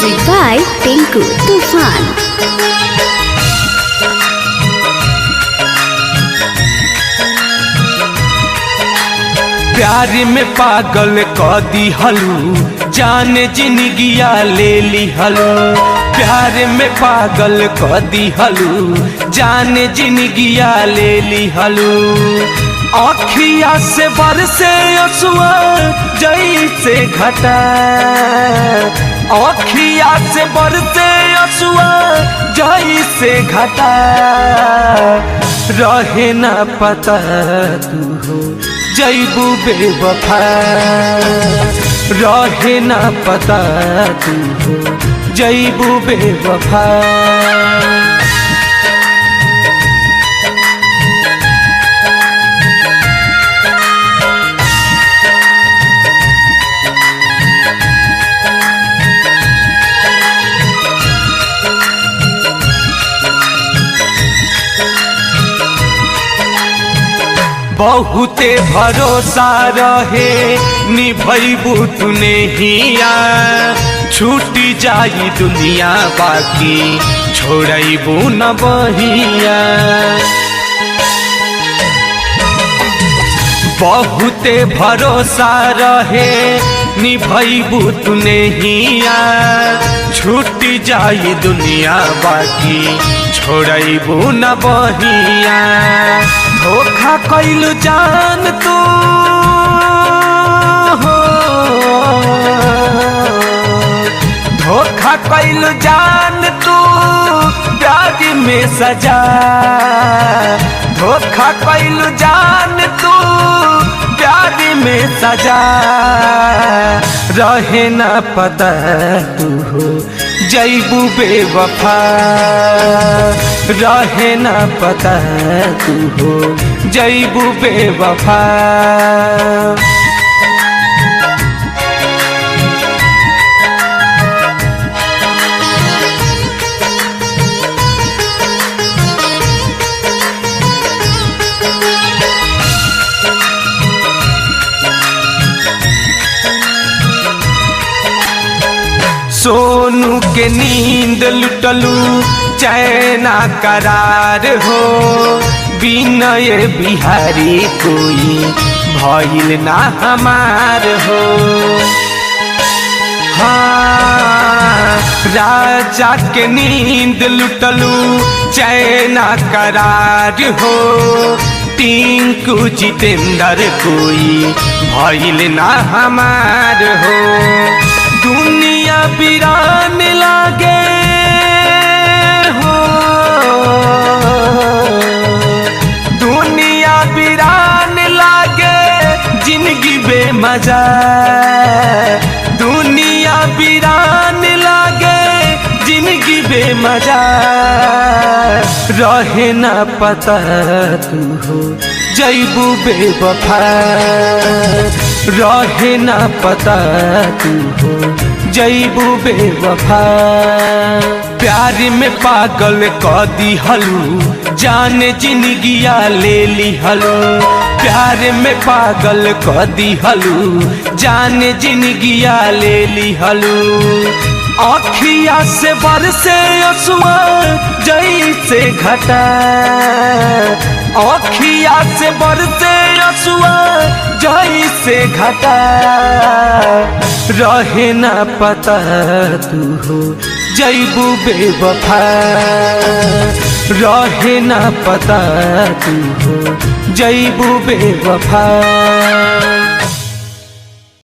Music by Tinku Tufan। प्यार में पागल क दिहलू, जाने जिंदगिया ले लिहलू। प्यार में पागल क दिहलू, जाने जिंदगिया ले लिहलू। आँखिया से बरसे असुआ जैसे घटा, आँखिया से बरसे असुआ जैसे घटा। रहे न पता तू हो जैबू बेवफा, रहे न पता तू हो जैबू बेवफा। बहुते भरोसा रहे निभैबू तूने हिया, छूटी जाई दुनिया बाकी छोड़बू न बहिया। बहुते भरोसा रहे निभैबू तूने हिया, छूटी जाई दुनिया बाकी छोड़बू न बहिया। धोखा कैलू जान तू हो, धोखा कैलू जान तू प्यार में सजा। धोखा कैलू जान तू प्यार में सजा। रहे न पता तू हो जैबू बेवफा, रहे न पता तू हो जैबू बेवफा। सोनू के नींद लुटलू चैना करार हो, विनय बिहारी कोई भइल ना हमार हो। हाँ राजा के नींद लुटलू चैना करार हो, टिंकू जितेंद्र कोई भइल ना हमार हो। दुनिया वीरान लागे हो, दुनिया वीरान लागे जिंदगी बेमजा। दुनिया वीरान लागे जिंदगी बेमजा। रहे न पता तू हो जैबू बेवफा, रहे न पता तू हो जैबू बेवफा। प्यार में पागल क दिहलू, जाने जिंदगिया ले लिहलू। प्यार में पागल क दिहलू, जाने जिंदगिया ले लिहलू। आँखिया से बरसे असुआ जैसे घटा, आँखिया से बरसे असुआ जैसे घटा। रहे न पता तू हो जैबू बेवफा, रहे न पता तू हो जैबू बेवफा।